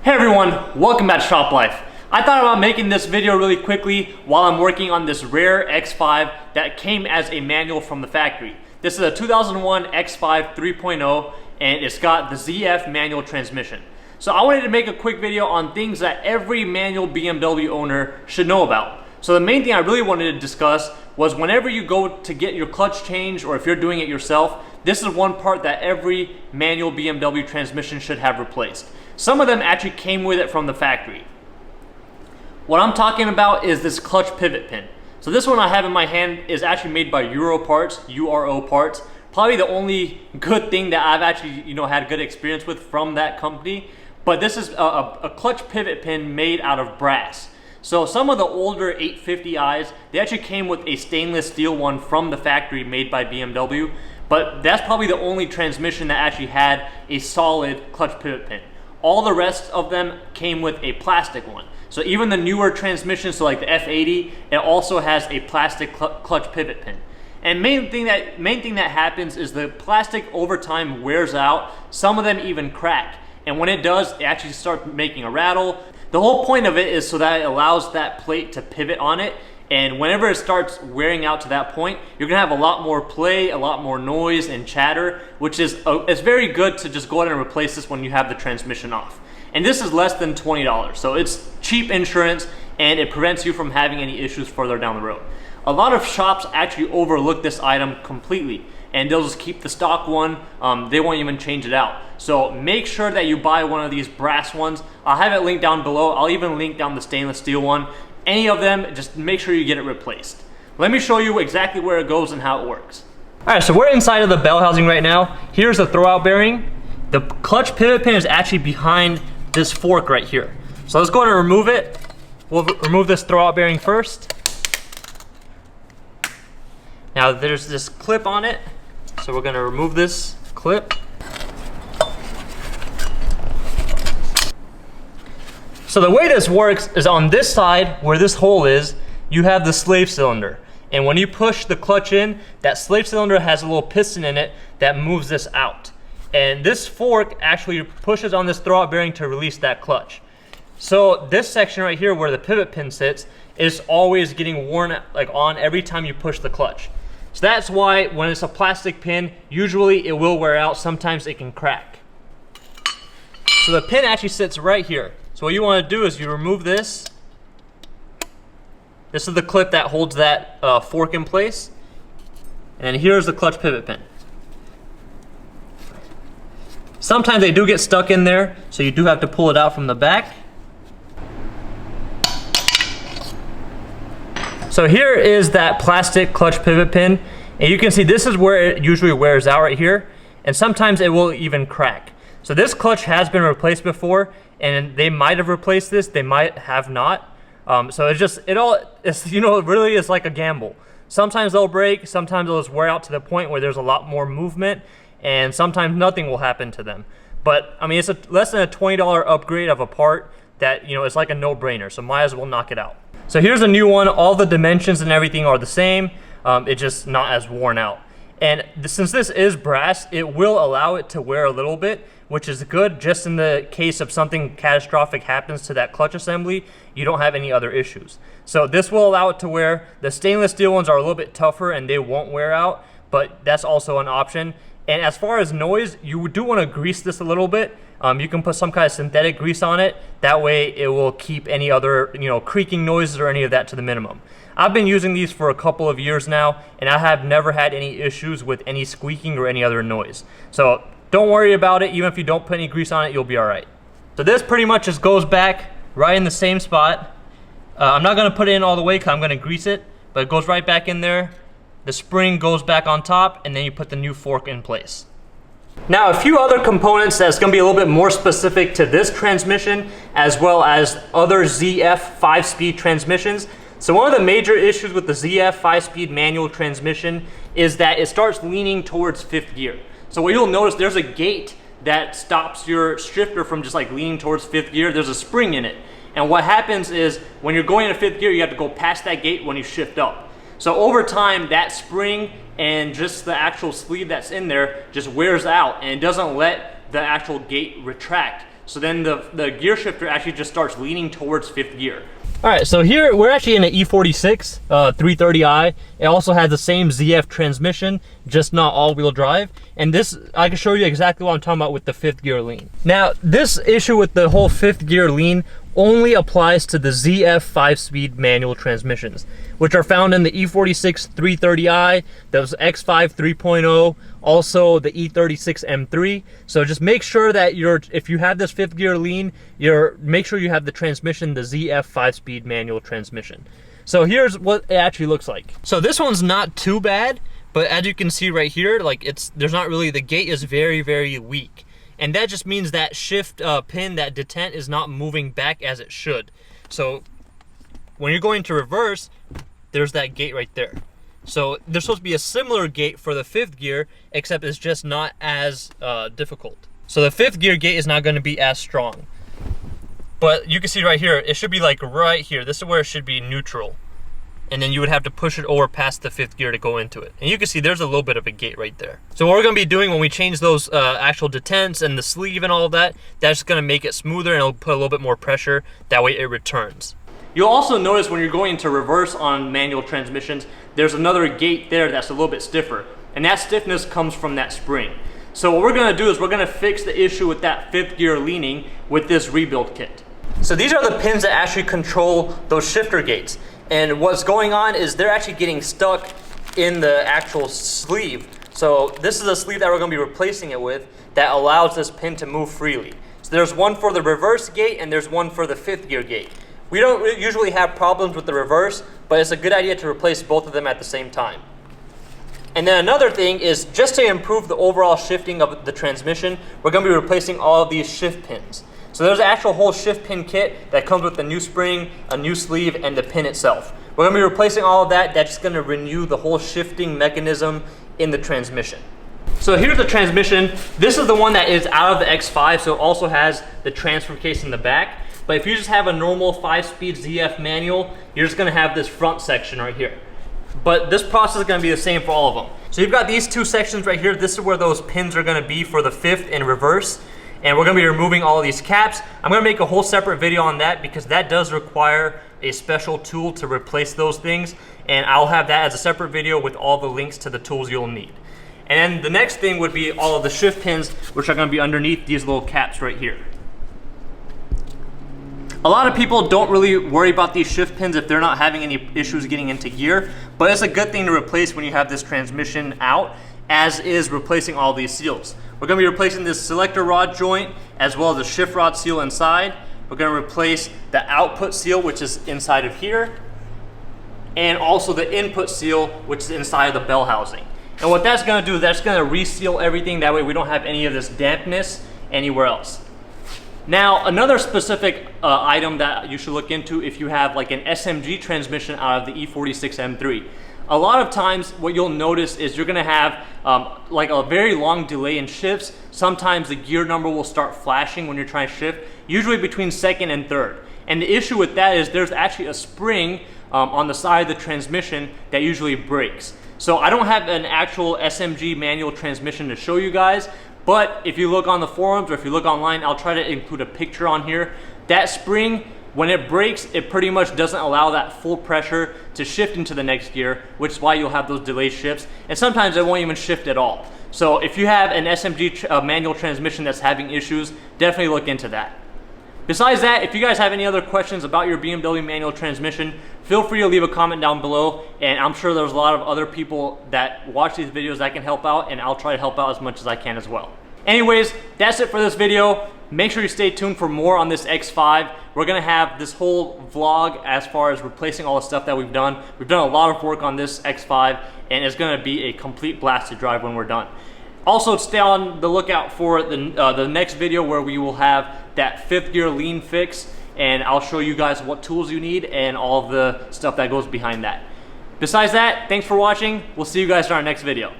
Hey everyone, welcome back to Shop Life. I thought about making this video really quickly while I'm working on this rare X5 that came as a manual from the factory. This is a 2001 X5 3.0 and it's got the ZF manual transmission. So I wanted to make a quick video on things that every manual BMW owner should know about. So the main thing I really wanted to discuss was whenever you go to get your clutch changed, or if you're doing it yourself, this is one part that every manual BMW transmission should have replaced. Some of them actually came with it from the factory. What I'm talking about is this clutch pivot pin. So this one I have in my hand is actually made by URO Parts, URO Parts. Probably the only good thing that I've actually had good experience with from that company. But this is a clutch pivot pin made out of brass. So some of the older 850i's, they actually came with a stainless steel one from the factory made by BMW. But that's probably the only transmission that actually had a solid clutch pivot pin. All the rest of them came with a plastic one. So even the newer transmissions, so like the F80, it also has a plastic clutch pivot pin. And main thing that happens is the plastic over time wears out. Some of them even crack. And when it does, it actually starts making a rattle. The whole point of it is so that it allows that plate to pivot on it. And whenever it starts wearing out to that point, you're gonna have a lot more play, a lot more noise and chatter, which is it's very good to just go ahead and replace this when you have the transmission off. And this is less than $20, so it's cheap insurance and it prevents you from having any issues further down the road. A lot of shops actually overlook this item completely and they'll just keep the stock one. They won't even change it out. So make sure that you buy one of these brass ones. I'll have it linked down below. I'll even link down the stainless steel one. Any of them, just make sure you get it replaced. Let me show you exactly where it goes and how it works. All right, so we're inside of the bell housing right now. Here's the throwout bearing. The clutch pivot pin is actually behind this fork right here. So let's go ahead and remove it. We'll remove this throwout bearing first. Now there's this clip on it. So we're gonna remove this clip. So the way this works is on this side where this hole is, you have the slave cylinder. And when you push the clutch in, that slave cylinder has a little piston in it that moves this out. And this fork actually pushes on this throwout bearing to release that clutch. So this section right here where the pivot pin sits is always getting worn on every time you push the clutch. So that's why when it's a plastic pin, usually it will wear out, sometimes it can crack. So the pin actually sits right here. So what you want to do is you remove this. This is the clip that holds that fork in place. And here's the clutch pivot pin. Sometimes they do get stuck in there, so you do have to pull it out from the back. So here is that plastic clutch pivot pin. And you can see this is where it usually wears out right here. And sometimes it will even crack. So this clutch has been replaced before, and they might have replaced this, they might have not. So it's really is like a gamble. Sometimes they'll break, sometimes they'll just wear out to the point where there's a lot more movement, and sometimes nothing will happen to them. But I mean, it's less than a $20 upgrade of a part that it's like a no-brainer, so might as well knock it out. So here's a new one. All the dimensions and everything are the same. It's just not as worn out. And since this is brass, it will allow it to wear a little bit, which is good just in the case of something catastrophic happens to that clutch assembly, you don't have any other issues. So this will allow it to wear. The stainless steel ones are a little bit tougher and they won't wear out, but that's also an option. And as far as noise, you do want to grease this a little bit. You can put some kind of synthetic grease on it. That way it will keep any other creaking noises or any of that to the minimum. I've been using these for a couple of years now, and I have never had any issues with any squeaking or any other noise. So don't worry about it. Even if you don't put any grease on it, you'll be all right. So this pretty much just goes back right in the same spot. I'm not gonna put it in all the way because I'm gonna grease it, but it goes right back in there. The spring goes back on top, and then you put the new fork in place. Now, a few other components that's gonna be a little bit more specific to this transmission, as well as other ZF 5-speed transmissions. So one of the major issues with the ZF 5-speed manual transmission is that it starts leaning towards 5th gear. So what you'll notice, there's a gate that stops your shifter from just leaning towards 5th gear. There's a spring in it. And what happens is when you're going to 5th gear, you have to go past that gate when you shift up. So over time, that spring and just the actual sleeve that's in there just wears out and it doesn't let the actual gate retract. So then the gear shifter actually just starts leaning towards 5th gear. All right, so here we're actually in an E46 330i. It also has the same ZF transmission, just not all-wheel drive. And this, I can show you exactly what I'm talking about with the 5th gear lean. Now, this issue with the whole 5th gear lean only applies to the ZF 5-speed manual transmissions, which are found in the E46 330i, those X5 3.0, also the E36 M3. So just make sure that if you have this 5th gear lean, make sure you have the transmission, the ZF 5-speed manual transmission. So here's what it actually looks like. So this one's not too bad, but as you can see right here, like there's not really, the gate is very, very weak. And that just means that shift pin, that detent, is not moving back as it should. So when you're going to reverse, there's that gate right there. So there's supposed to be a similar gate for the 5th gear, except it's just not as difficult. So the 5th gear gate is not going to be as strong. But you can see right here, it should be like right here. This is where it should be neutral. And then you would have to push it over past the 5th gear to go into it. And you can see there's a little bit of a gate right there. So what we're going to be doing when we change those actual detents and the sleeve and all of that, that's going to make it smoother and it'll put a little bit more pressure. That way it returns. You'll also notice when you're going into reverse on manual transmissions, there's another gate there that's a little bit stiffer. And that stiffness comes from that spring. So what we're going to do is we're going to fix the issue with that 5th gear leaning with this rebuild kit. So these are the pins that actually control those shifter gates. And what's going on is they're actually getting stuck in the actual sleeve. So this is a sleeve that we're going to be replacing it with that allows this pin to move freely. So there's one for the reverse gate and there's one for the 5th gear gate. We don't usually have problems with the reverse, but it's a good idea to replace both of them at the same time. And then another thing is, just to improve the overall shifting of the transmission, we're going to be replacing all of these shift pins. So there's an actual whole shift pin kit that comes with a new spring, a new sleeve, and the pin itself. We're going to be replacing all of that. That's just going to renew the whole shifting mechanism in the transmission. So here's the transmission. This is the one that is out of the X5, so it also has the transfer case in the back. But if you just have a normal 5-speed ZF manual, you're just going to have this front section right here. But this process is going to be the same for all of them. So you've got these two sections right here. This is where those pins are going to be for the 5th and reverse. And we're going to be removing all of these caps. I'm going to make a whole separate video on that because that does require a special tool to replace those things. And I'll have that as a separate video with all the links to the tools you'll need. And then the next thing would be all of the shift pins, which are going to be underneath these little caps right here. A lot of people don't really worry about these shift pins if they're not having any issues getting into gear, but it's a good thing to replace when you have this transmission out, as is replacing all these seals. We're going to be replacing this selector rod joint as well as the shift rod seal inside. We're going to replace the output seal, which is inside of here, and also the input seal, which is inside of the bell housing. And what that's going to do is that's going to reseal everything. That way we don't have any of this dampness anywhere else. Now, another specific item that you should look into if you have like an SMG transmission out of the E46 M3. A lot of times what you'll notice is you're going to have like a very long delay in shifts. Sometimes the gear number will start flashing when you're trying to shift, usually between 2nd and 3rd. And the issue with that is there's actually a spring on the side of the transmission that usually breaks. So I don't have an actual SMG manual transmission to show you guys, but if you look on the forums or if you look online, I'll try to include a picture on here. That spring, when it breaks, it pretty much doesn't allow that full pressure to shift into the next gear, which is why you'll have those delayed shifts. And sometimes it won't even shift at all. So if you have an SMG manual transmission that's having issues, definitely look into that. Besides that, if you guys have any other questions about your BMW manual transmission, feel free to leave a comment down below, and I'm sure there's a lot of other people that watch these videos that can help out, and I'll try to help out as much as I can as well. Anyways, that's it for this video. Make sure you stay tuned for more on this X5. We're gonna have this whole vlog as far as replacing all the stuff that we've done. We've done a lot of work on this X5, and it's gonna be a complete blast to drive when we're done. Also, stay on the lookout for the next video where we will have that 5th gear lean fix, and I'll show you guys what tools you need and all of the stuff that goes behind that. Besides that, thanks for watching. We'll see you guys in our next video.